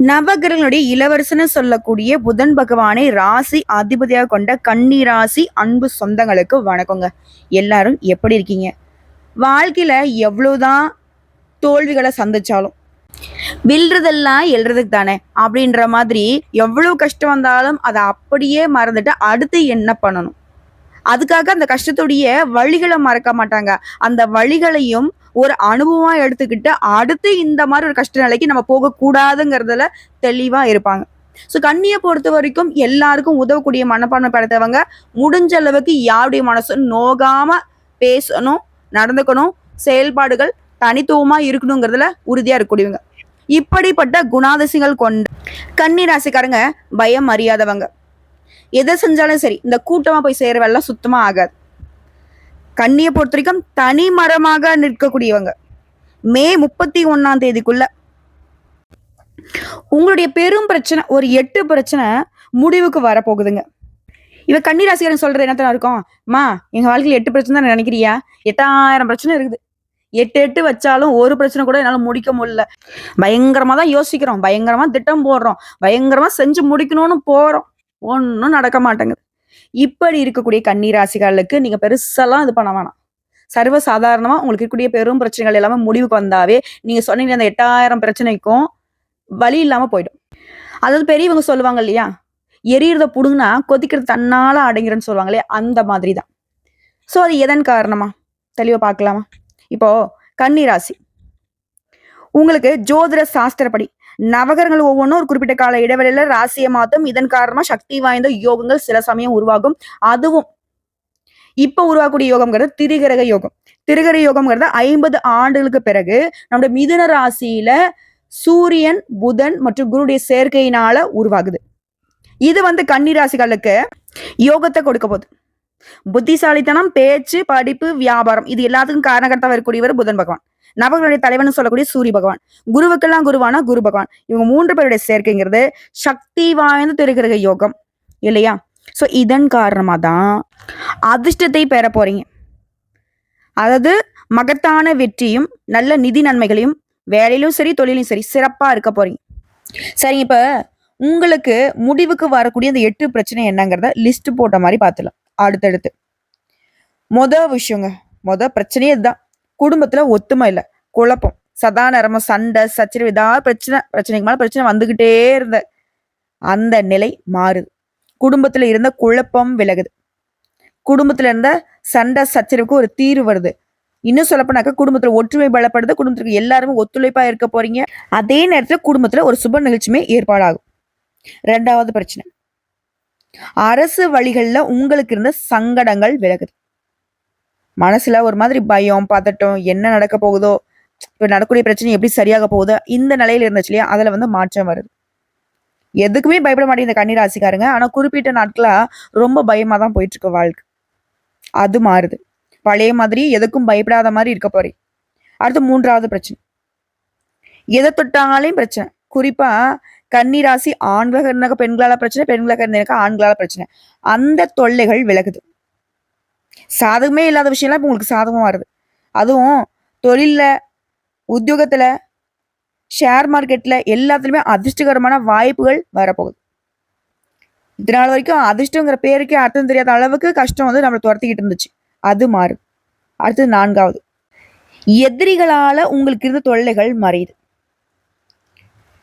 நவகிரகங்களுடைய இளவரசன்னு சொல்லக்கூடிய புதன் பகவானை ராசி அதிபதியாக கொண்ட கன்னி ராசி அன்பு சொந்தங்களுக்கு வணக்கங்க. எல்லாரும் எப்படி இருக்கீங்க? வாழ்க்கையில எவ்வளவுதான் தோல்விகளை சந்திச்சாலும் வில்றதெல்லாம் எழுறதுக்கு தானே அப்படின்ற மாதிரி எவ்வளவு கஷ்டம் வந்தாலும் அதை அப்படியே மறந்துட்டு அடுத்து என்ன பண்ணணும், அதுக்காக அந்த கஷ்டத்துடைய வழிகளை மறக்க மாட்டாங்க. அந்த வழிகளையும் ஒரு அனுபவமா எடுத்துக்கிட்டு அடுத்து இந்த மாதிரி ஒரு கஷ்ட நிலைக்கு நம்ம போகக்கூடாதுங்கிறதுல தெளிவா இருப்பாங்க. ஸோ கண்ணியை பொறுத்த வரைக்கும் எல்லாருக்கும் உதவக்கூடிய மனப்பான்மை படைத்தவங்க. முடிஞ்ச அளவுக்கு யாருடைய மனசும் நோகாம பேசணும், நடந்துக்கணும், செயல்பாடுகள் தனித்துவமா இருக்கணுங்கிறதுல உறுதியா இருக்கக்கூடியவங்க. இப்படிப்பட்ட குணாதிசயங்கள் கொண்ட கன்னி ராசிக்காரங்க பயம் அறியாதவங்க. எதை செஞ்சாலும் சரி இந்த கூட்டமா போய் சேர வேலை சுத்தமா ஆகாது. கண்ணியை பொறுத்த வரைக்கும் தனி மரமாக நிற்கக்கூடியவங்க. மே 31 உங்களுடைய பெரும் பிரச்சனை ஒரு 8 பிரச்சனை முடிவுக்கு வரப்போகுதுங்க. இவ கன்னி ராசிக்காரன் சொல்றது என்னத்தான் இருக்கும், மா எங்க வாழ்க்கையில் 8 பிரச்சனை தான் நினைக்கிறியா? 8000 பிரச்சனை இருக்குது. 8 வச்சாலும் ஒரு பிரச்சனை கூட என்னால முடிக்க முடியல. பயங்கரமா தான் யோசிக்கிறோம், பயங்கரமா திட்டம் போடுறோம், பயங்கரமா செஞ்சு முடிக்கணும்னு போறோம், ஒன்றும் நடக்க மாட்டேங்குது. இப்படி இருக்கக்கூடிய கன்னி ராசிகளுக்கு நீங்க பெருசெல்லாம் இது பண்ண வேணாம். சர்வ சாதாரணமா உங்களுக்கு இருக்கக்கூடிய பெரும் பிரச்சனைகள் எல்லாமே முடிவுக்கு வந்தாவே நீங்க சொன்னீங்க அந்த 8000 பிரச்சனைக்கும் வழி இல்லாம போயிடும். அதாவது பெரியவங்க சொல்லுவாங்க இல்லையா, எரியறத புடுங்கினா கொதிக்கிறது தன்னால அடங்கிறன்னு சொல்லுவாங்க இல்லையா, அந்த மாதிரி தான். ஸோ அது எதன் காரணமா தெளிவா பார்க்கலாமா? இப்போ கன்னி ராசி உங்களுக்கு ஜோதிட சாஸ்திரப்படி நவகரங்கள் ஒவ்வொன்றும் ஒரு குறிப்பிட்ட கால இடைவெளியில ராசியை மாத்தும். இதன் காரணமா சக்தி வாய்ந்த யோகங்கள் சில சமயம் உருவாகும். அதுவும் இப்ப உருவாக்கக்கூடிய யோகம்ங்கிறது திரிகிரக யோகம். திரிகிரக யோகம்ங்கிறது 50 ஆண்டுகளுக்கு பிறகு நம்முடைய மிதுன ராசியில சூரியன், புதன் மற்றும் குருடைய சேர்க்கையினால உருவாகுது. இது கன்னி ராசிகளுக்கு யோகத்தை கொடுக்க போகுது. புத்திசாலித்தனம், பேச்சு, படிப்பு, வியாபாரம் இது எல்லாத்துக்கும் காரணகர்த்தா வரக்கூடியவர் புதன் பகவான். நவர்களுடைய தலைவன் சொல்லக்கூடிய சூரிய பகவான். குருவுக்கெல்லாம் குருவான குரு பகவான். இவங்க 3 பேருடைய சேர்க்கைங்கிறது சக்தி வாய்ந்த திரிகிரக யோகம் இல்லையா? ஸோ இதன் காரணமா தான் அதிர்ஷ்டத்தை பெற போறீங்க. அதாவது மகத்தான வெற்றியும் நல்ல நிதி நன்மைகளையும் வேலையிலும் சரி தொழிலும் சரி சிறப்பா இருக்க போறீங்க. சரி, இப்ப உங்களுக்கு முடிவுக்கு வரக்கூடிய அந்த 8 பிரச்சனை என்னங்கிறத லிஸ்ட் போட்ட மாதிரி பார்த்துலாம். அடுத்தடுத்து விஷயங்க, பிரச்சனையே இதுதான். குடும்பத்துல ஒத்துமை இல்லை, குழப்பம், சதா நேரமும் சண்டை சச்சரவு, ஏதாவது பிரச்சனைக்கு மேல பிரச்சனை வந்துகிட்டே இருந்த அந்த நிலை மாறுது. குடும்பத்துல இருந்த குழப்பம் விலகுது. குடும்பத்துல இருந்த சண்டை சச்சரவுக்கு ஒரு தீர்வு வருது. இன்னும் சொல்லப்போனாக்க குடும்பத்துல ஒற்றுமை பலப்படுது. குடும்பத்துக்கு எல்லாருமே ஒத்துழைப்பா இருக்க போறீங்க. அதே நேரத்துல குடும்பத்துல ஒரு சுப நிகழ்ச்சியுமே ஏற்பாடாகும். 2வது பிரச்சனை, அரசு வழிகள்ல உங்களுக்கு இருந்த சங்கடங்கள் விலகுது. மனசுல ஒரு மாதிரி பயம், பதட்டம், என்ன நடக்க போகுதோ, இப்ப நடக்கூடிய பிரச்சனை எப்படி சரியாக போகுதோ, இந்த நிலையில இருந்துச்சு இல்லையா, அதுல மாற்றம் வருது. எதுக்குமே பயப்பட மாட்டேங்க இந்த கன்னி ராசிக்காரங்க. ஆனா குறிப்பிட்ட நாட்களா ரொம்ப பயமா தான் போயிட்டு இருக்கு வாழ்க்கை. அது மாறுது. பழைய மாதிரி எதுக்கும் பயப்படாத மாதிரி இருக்க போறீங்க. அடுத்து 3வது பிரச்சனை, எதை தொட்டாலையும் பிரச்சனை. குறிப்பா கன்னி ராசி ஆண்களாக இருந்தாக்க பெண்களால பிரச்சனை, பெண்களாக இருந்தாக்க ஆண்களால பிரச்சனை. அந்த தொல்லைகள் விலகுது. சாதகமே இல்லாத விஷயம்லாம் இப்போ உங்களுக்கு சாதகமா வருது. அதுவும் தொழில்ல, உத்தியோகத்துல, ஷேர் மார்க்கெட்ல எல்லாத்துலயுமே அதிர்ஷ்டகரமான வாய்ப்புகள் வரப்போகுது. இதனால வரைக்கும் அதிர்ஷ்டங்கிற பேருக்கே அர்த்தம் தெரியாத அளவுக்கு கஷ்டம் நம்மளை துரத்திக்கிட்டு இருந்துச்சு. அது மாறுது. அடுத்து 4வது, எதிரிகளால உங்களுக்கு இருந்த தொல்லைகள் மறையுது.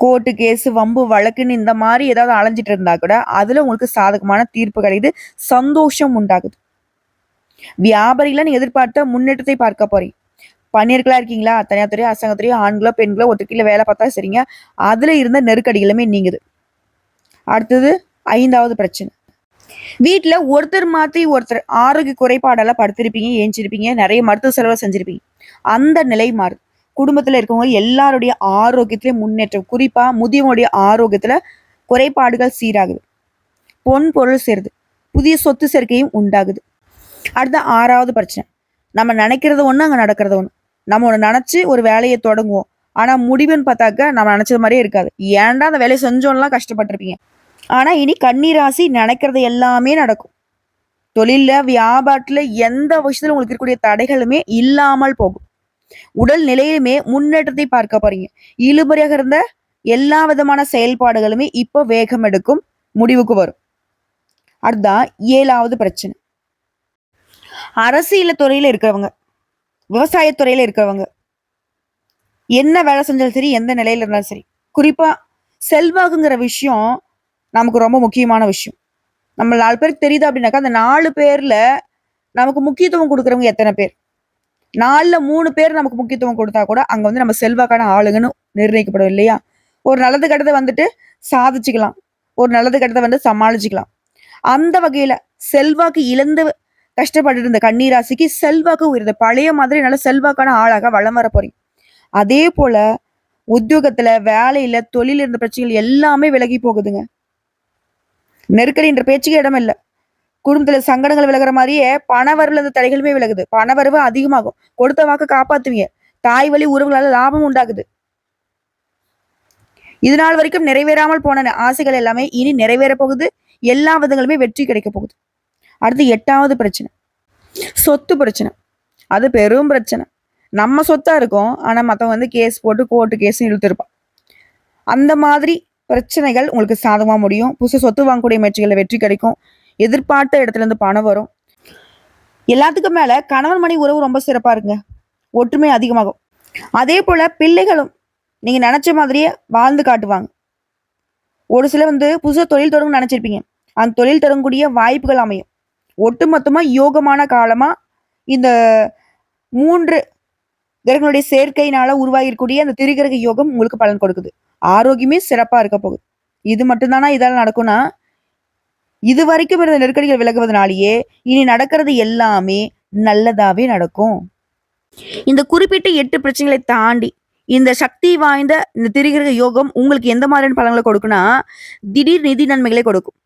கோர்ட்டு கேஸ், வம்பு வழக்குன்னு இந்த மாதிரி ஏதாவது அலைஞ்சிட்டு இருந்தா கூட அதுல உங்களுக்கு சாதகமான தீர்ப்பு கிடைக்குது. சந்தோஷம் உண்டாகுது. வியாபாரிகள நீங்க எதிர்பார்த்த முன்னேற்றத்தை பார்க்க போறீங்க. பணியர்களா இருக்கீங்களா, தனியார் துறையோ அரசாங்கத்துறையோ ஆண்களோ பெண்களோ ஒத்துக்கையில வேலை பார்த்தா சரிங்க, அதுல இருந்த நெருக்கடிகளுமே நீங்குது. அடுத்தது 5வது பிரச்சனை, வீட்டுல ஒருத்தர் மாத்தி ஒருத்தர் ஆரோக்கிய குறைபாடெல்லாம் படுத்திருப்பீங்க, ஏஞ்சிருப்பீங்க, நிறைய மருத்துவ செலவு செஞ்சிருப்பீங்க. அந்த நிலை மாறுது. குடும்பத்துல இருக்கவங்க எல்லாருடைய ஆரோக்கியத்திலே முன்னேற்றம். குறிப்பா முதியவங்களுடைய ஆரோக்கியத்துல குறைபாடுகள் சீராகுது. பொன் பொருள் சேருது. புதிய சொத்து சேர்க்கையும் உண்டாகுது. அடுத்த 6வது பிரச்சனை, நம்ம நினைக்கிறது ஒண்ணு, அங்க நடக்கிறது ஒண்ணு. நம்ம ஒண்ணு நினைச்சு ஒரு வேலையை தொடங்குவோம், ஆனா முடிவுன்னு பார்த்தாக்க நம்ம நினைச்சது மாதிரியே இருக்காது. ஏன்டா அந்த வேலையை செஞ்சோம்லாம் கஷ்டப்பட்டிருப்பீங்க. ஆனா இனி கன்னி ராசி நினைக்கிறது எல்லாமே நடக்கும். தொழில்ல, வியாபாரத்துல, எந்த விஷயத்துல உங்களுக்கு இருக்கக்கூடிய தடைகளுமே இல்லாமல் போகும். உடல் நிலையிலுமே முன்னேற்றத்தை பார்க்க போறீங்க. இழுபறியாக இருந்த எல்லா விதமான செயல்பாடுகளுமே இப்போ வேகம் எடுக்கும், முடிவுக்கு வரும். அடுத்ததான் 7வது பிரச்சனை. அரசியல் துறையில இருக்கிறவங்க, விவசாயத்துறையில இருக்கிறவங்க, என்ன வேலை செஞ்சாலும் சரி, எந்த நிலையில இருந்தாலும் சரி, குறிப்பா செல்வாக்குங்கிற விஷயம் நமக்கு ரொம்ப முக்கியமான விஷயம். நம்ம 4 பேருக்கு தெரியுது அப்படின்னாக்கா, அந்த 4 பேர்ல நமக்கு முக்கியத்துவம் கொடுக்குறவங்க எத்தனை பேர்? 4ல 3 பேர் நமக்கு முக்கியத்துவம் கொடுத்தா கூட, அங்க வந்து நம்ம செல்வாக்கான ஆளுங்கன்னு நிர்ணயிக்கப்படும் இல்லையா? ஒரு நல்லது கெட்டத வந்துட்டு சாதிச்சுக்கலாம். ஒரு நல்லது கெட்டத வந்து சமாளிச்சுக்கலாம். அந்த வகையில செல்வாக்கு இழந்து கஷ்டப்பட்டுட்டு இருந்த கன்னி ராசிக்கு செல்வாக்கு உயருது. பழைய மாதிரி நல்ல செல்வாக்கான ஆளாக வலம் வர போறீங்க. அதே போல உத்தியோகத்துல, வேலையில, தொழில் இருந்த பிரச்சனைகள் எல்லாமே விலகி போகுதுங்க. நெருக்கடின்ற பேச்சுக்கே இடம் இல்ல. குடும்பத்துல சங்கடங்கள் விலகுற மாதிரியே பணவரவுல இருந்த தடைகளுமே விலகுது. பணவரவு அதிகமாகும். கொடுத்த வாக்க காப்பாத்துவீங்க. தாய் வழி உறவுகளால லாபம் உண்டாகுது. இது நாள் வரைக்கும் நிறைவேறாமல் போன ஆசைகள் எல்லாமே இனி நிறைவேற போகுது. எல்லா விதங்களுமே வெற்றி கிடைக்க போகுது. அடுத்து 8வது பிரச்சனை. சொத்து பிரச்சனை. அது பெரும் பிரச்சனை. நம்ம சொத்தா இருக்கும். ஆனா மத்தவங்க வந்து கேஸ் போட்டு கோர்ட்டு கேஸ் இழுத்திருப்பான். அந்த மாதிரி பிரச்சனைகள் உங்களுக்கு சாதகமா முடியும். புதுசு சொத்து வாங்கக்கூடிய முயற்சிகள்ல வெற்றி கிடைக்கும். எதிர்பார்த்த இடத்துல இருந்து பணம் வரும். எல்லாத்துக்கும் மேல கணவன் மனைவி உறவு ரொம்ப சிறப்பா இருக்குங்க. ஒற்றுமை அதிகமாகும். அதே போல பிள்ளைகளும் நீங்க நினைச்ச மாதிரியே வாழ்ந்து காட்டுவாங்க. ஒரு சில வந்து புதுசா தொழில் தொடங்க நினைச்சிருப்பீங்க. அந்த தொழில் தொடங்கக்கூடிய வாய்ப்புகள் அமையும். ஒட்டுமொத்தமா யோகமான காலமா இந்த 3 கிரகங்களுடைய சேர்க்கையினால உருவாகிருக்கூடிய அந்த திரிகிரக யோகம் உங்களுக்கு பலன் கொடுக்குது. ஆரோக்கியமே சிறப்பா இருக்க போகுது. இது மட்டும்தானா இதால நடக்கும்னா, இது வரைக்கும் இருந்த நெருக்கடிகள் விலகுவதனாலேயே இனி நடக்கிறது எல்லாமே நல்லதாவே நடக்கும். இந்த குறிப்பிட்ட 8 பிரச்சனைகளை தாண்டி இந்த சக்தி வாய்ந்த இந்த திரிகிரக யோகம் உங்களுக்கு எந்த மாதிரியான பலன்களை கொடுக்குன்னா, திடீர் நிதி நன்மைகளை கொடுக்கும்.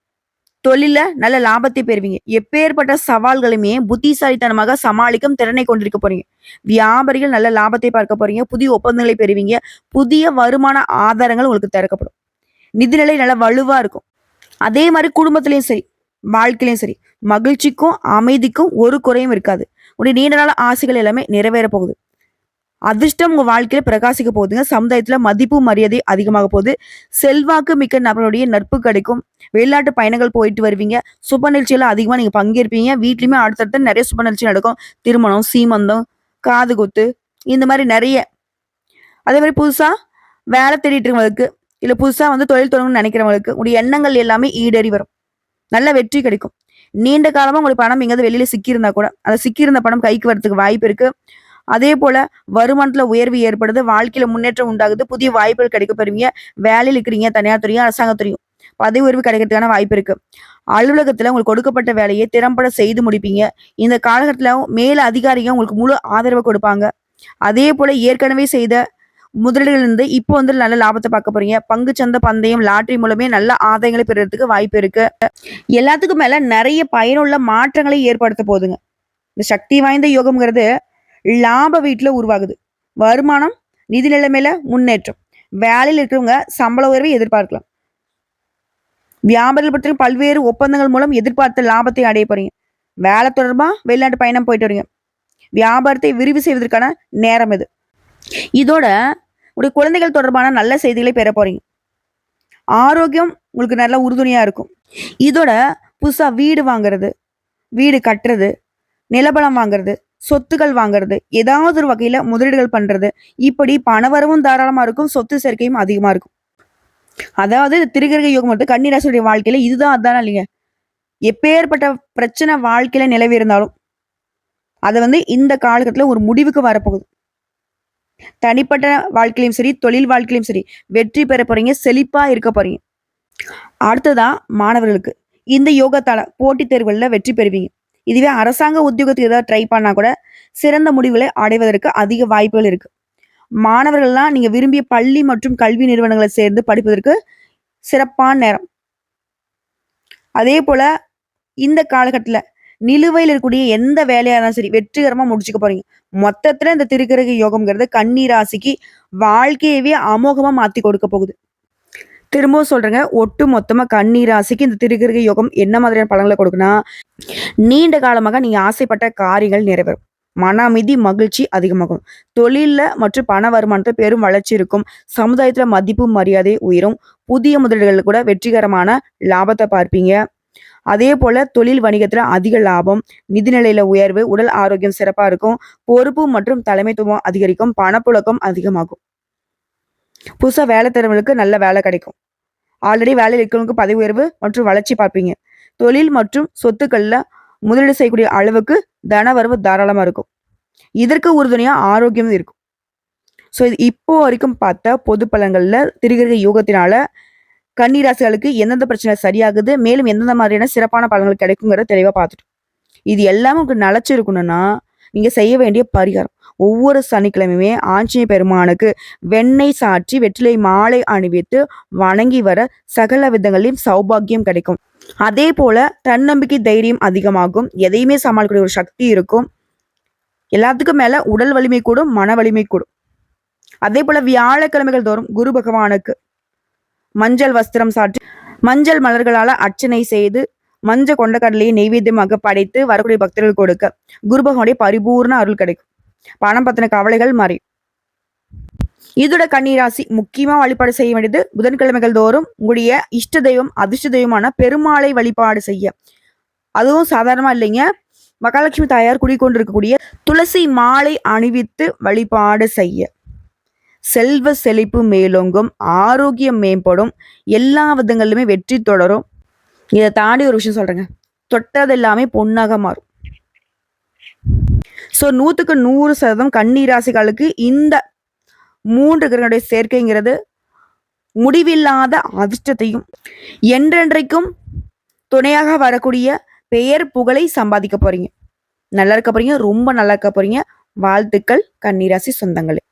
தொழில்ல நல்ல லாபத்தை பெறுவீங்க. எப்பேற்பட்ட சவால்களையுமே புத்திசாலித்தனமாக சமாளிக்கும் திறனை கொண்டிருக்க போறீங்க. வியாபாரிகள் நல்ல லாபத்தை பார்க்க போறீங்க. புதிய ஒப்பந்தங்களை பெறுவீங்க. புதிய வருமான ஆதாரங்கள் உங்களுக்கு திறக்கப்படும். நிதிநிலை நல்ல வலுவா இருக்கும். அதே மாதிரி குடும்பத்திலயும் சரி, வாழ்க்கையிலயும் சரி, மகிழ்ச்சிக்கும் அமைதிக்கும் ஒரு குறையும் இருக்காது. உடைய நீண்ட நாள் ஆசைகள் எல்லாமே நிறைவேற போகுது. அதிர்ஷ்டம் உங்க வாழ்க்கையில பிரகாசிக்க போகுதுங்க. சமுதாயத்துல மதிப்பு மரியாதை அதிகமாக போகுது. செல்வாக்கு மிக்க நபருடைய நட்பு கிடைக்கும். வெளிநாட்டு பயணங்கள் போயிட்டு வருவீங்க. சுப நிகழ்ச்சியில அதிகமா நீங்க பங்கேற்பீங்க. வீட்லயுமே அடுத்தடுத்து நிறைய சுப நிகழ்ச்சி நடக்கும். திருமணம், சீமந்தம், காது குத்து, இந்த மாதிரி நிறைய. அதே மாதிரி புதுசா வேலை தேடிட்டு இருக்கவங்களுக்கு, இல்ல புதுசா வந்து தொழில் தொடங்கணும்னு நினைக்கிறவங்களுக்கு உடைய எண்ணங்கள் எல்லாமே ஈடேறி வரும். நல்ல வெற்றி கிடைக்கும். நீண்ட காலமா உங்களுக்கு பணம் எங்கேயாவது வெளியில சிக்கியிருந்தா கூட, அந்த சிக்கியிருந்த பணம் கைக்கு வரதுக்கு வாய்ப்பு இருக்கு. அதே போல வருமானத்துல உயர்வு ஏற்படுது. வாழ்க்கையில முன்னேற்றம் உண்டாகுது. புதிய வாய்ப்புகள் கிடைக்க பெறுவீங்க. வேலையில் இருக்கிறீங்க, தனியார் துறையும் அரசாங்கத்துறையும் பதவி உயர்வு கிடைக்கிறதுக்கான வாய்ப்பு இருக்கு. அலுவலகத்துல உங்களுக்கு கொடுக்கப்பட்ட வேலையை திறம்பட செய்து முடிப்பீங்க. இந்த காலகட்டத்துல மேல அதிகாரிகள் உங்களுக்கு முழு ஆதரவு கொடுப்பாங்க. அதே போல ஏற்கனவே செய்த முதலீடுகள் இருந்து இப்போ வந்து நல்ல லாபத்தை பார்க்க போறீங்க. பங்கு சந்தை, பந்தயம், லாட்டரி மூலமே நல்ல ஆதாயங்களை பெறுறதுக்கு வாய்ப்பு இருக்கு. எல்லாத்துக்கும் மேல நிறைய பயனுள்ள மாற்றங்களை ஏற்படுத்த போகுதுங்க. இந்த சக்தி வாய்ந்த யோகம்ங்கிறது லாப வீட்டுல உருவாகுது. வருமானம், நிதி நிலைமையில முன்னேற்றம். வேலையில் இருக்கிறவங்க சம்பள உயர்வை எதிர்பார்க்கலாம். வியாபாரிகள் பற்றி பல்வேறு ஒப்பந்தங்கள் மூலம் எதிர்பார்த்த லாபத்தை அடைய போறீங்க. வேலை தொடர்பா வெளிநாட்டு பயணம் போயிட்டு வரீங்க. வியாபாரத்தை விரிவு செய்வதற்கான நேரம் இது. இதோட உடைய குழந்தைகள் தொடர்பான நல்ல செய்திகளை பெற போறீங்க. ஆரோக்கியம் உங்களுக்கு நல்ல உறுதுணையா இருக்கும். இதோட புதுசா வீடு வாங்குறது, வீடு கட்டுறது, நிலபலம் வாங்குறது, சொத்துக்கள் வாங்குறது, ஏதாவது ஒரு வகையில முதலீடுகள் பண்றது, இப்படி பணவரவும் தாராளமா இருக்கும். சொத்து சேர்க்கையும் அதிகமா இருக்கும். அதாவது திரிகிரக யோகம் வந்து கன்னி ராசியுடைய வாழ்க்கையில இதுதான் அதான இல்லைங்க. எப்பேற்பட்ட பிரச்சனை வாழ்க்கையில நிலவி இருந்தாலும் அதை வந்து இந்த காலகட்டத்துல ஒரு முடிவுக்கு வரப்போகுது. தனிப்பட்ட வாழ்க்கையிலும் சரி, தொழில் வாழ்க்கையிலும் சரி, வெற்றி பெற போறீங்க. செழிப்பா இருக்க போறீங்க. அடுத்ததா மாணவர்களுக்கு இந்த யோகத்தால போட்டித் தேர்வுகள்ல வெற்றி பெறுவீங்க. இதுவே அரசாங்க உத்தியோகத்துக்கு ஏதாவது ட்ரை பண்ணா கூட சிறந்த முடிவுகளை அடைவதற்கு அதிக வாய்ப்புகள் இருக்கு. மாணவர்கள்லாம் நீங்க விரும்பிய பள்ளி மற்றும் கல்வி நிறுவனங்களை சேர்ந்து படிப்பதற்கு சிறப்பான நேரம். அதே போல இந்த காலகட்டத்துல நிலுவையில் இருக்கக்கூடிய எந்த வேலையா இருந்தாலும் சரி வெற்றிகரமா முடிச்சுக்க போறீங்க. மொத்தத்துல இந்த திருக்கிரக யோகம்ங்கிறது கன்னி ராசிக்கு வாழ்க்கையவே அமோகமா மாத்தி கொடுக்க போகுது. திரும்பவும் சொல்றேங்க, ஒட்டு மொத்தமா கன்னி ராசிக்கு இந்த திருக்கிரக யோகம் என்ன மாதிரியான பலன்களை கொடுக்குன்னா, நீண்ட காலமாக நீங்க ஆசைப்பட்ட காரியங்கள் நிறைவேறும். மன அமைதி, மகிழ்ச்சி அதிகமாகும். தொழில்ல மற்றும் பண வருமானத்துல பெரும் வளர்ச்சி இருக்கும். சமுதாயத்துல மதிப்பு, மரியாதை உயரும். புதிய முதலீடுகள் கூட வெற்றிகரமான லாபத்தை பார்ப்பீங்க. அதே போல தொழில் வணிகத்துல அதிக லாபம், நிதிநிலையில உயர்வு, உடல் ஆரோக்கியம் சிறப்பா இருக்கும். பொறுப்பு மற்றும் தலைமைத்துவம் அதிகரிக்கும். பணப்புழக்கம் அதிகமாகும். புதுசா வேலை தேடுறவங்களுக்கு நல்ல வேலை கிடைக்கும். ஆல்ரெடி வேலையில் இருக்கிறவங்களுக்கு பதவி உயர்வு மற்றும் வளர்ச்சி பார்ப்பீங்க. தொழில் மற்றும் சொத்துக்கள்ல முதலீடு செய்யக்கூடிய அளவுக்கு தனவரவு தாராளமா இருக்கும். இதற்கு உறுதுணையா ஆரோக்கியம் இருக்கும். ஸோ இது இப்போ வரைக்கும் பார்த்த பொது பலன்கள்ல திருகிருக யோகத்தினால கன்னிராசிகளுக்கு எந்தெந்த பிரச்சனை சரியாகுது, மேலும் எந்தெந்த மாதிரியான சிறப்பான பலன்கள் கிடைக்குங்கிறத தெளிவா பார்த்துட்டோம். இது எல்லாமே உங்களுக்கு நிலைச்சிருக்கணும்னா நீங்க செய்ய வேண்டிய பரிகாரம், ஒவ்வொரு சனிக்கிழமையுமே ஆஞ்சநேய பெருமானுக்கு வெண்ணெய் சாற்றி வெற்றிலை மாலை அணிவித்து வணங்கி வர சகல விதங்களிலும் சௌபாக்கியம் கிடைக்கும். அதே போல தன்னம்பிக்கை, தைரியம் அதிகமாகும். எதையுமே சமாளிக்கக்கூடிய ஒரு சக்தி இருக்கும். எல்லாத்துக்கும் மேல உடல் வலிமை கூடும், மன வலிமை கூடும். அதே போல வியாழக்கிழமைகள் தோறும் குரு பகவானுக்கு மஞ்சள் வஸ்திரம் சாற்றி மஞ்சள் மலர்களால அர்ச்சனை செய்து மஞ்ச கொண்ட கடலையை நெய்வேத்தியமாக படைத்து வரக்கூடிய பக்தர்கள் கொடுக்க குரு பகவானுடைய பரிபூர்ண அருள் கிடைக்கும். பணம் பத்தின கவலைகள் மாறி. இதோட கன்னிராசி முக்கியமா வழிபாடு செய்ய வேண்டியது புதன்கிழமைகள் தோறும் உங்களுடைய இஷ்ட தெய்வம், அதிர்ஷ்ட தெய்வமான பெருமாளை வழிபாடு செய்ய. அதுவும் சாதாரணமா இல்லைங்க, மகாலட்சுமி தாயார் குடிக்கொண்டிருக்கக்கூடிய துளசி மாலை அணிவித்து வழிபாடு செய்ய. செல்வ செழிப்பு மேலோங்கும், ஆரோக்கியம் மேம்படும், எல்லா விதங்களிலுமே வெற்றி தொடரும். இதை தாண்டி ஒரு விஷயம் சொல்றேங்க, தொட்டது எல்லாமே பொன்னாக மாறும். ஸோ 100க்கு 100% கன்னிராசிகளுக்கு இந்த 3 கிரகங்களுடைய சேர்க்கைங்கிறது முடிவில்லாத அதிர்ஷ்டத்தையும் என்றென்றைக்கும் துணையாக வரக்கூடிய பெயர் புகழை சம்பாதிக்க போறீங்க. நல்லா இருக்க போறீங்க, ரொம்ப நல்லா இருக்க போறீங்க. வாழ்த்துக்கள் கன்னிராசி சொந்தங்களே.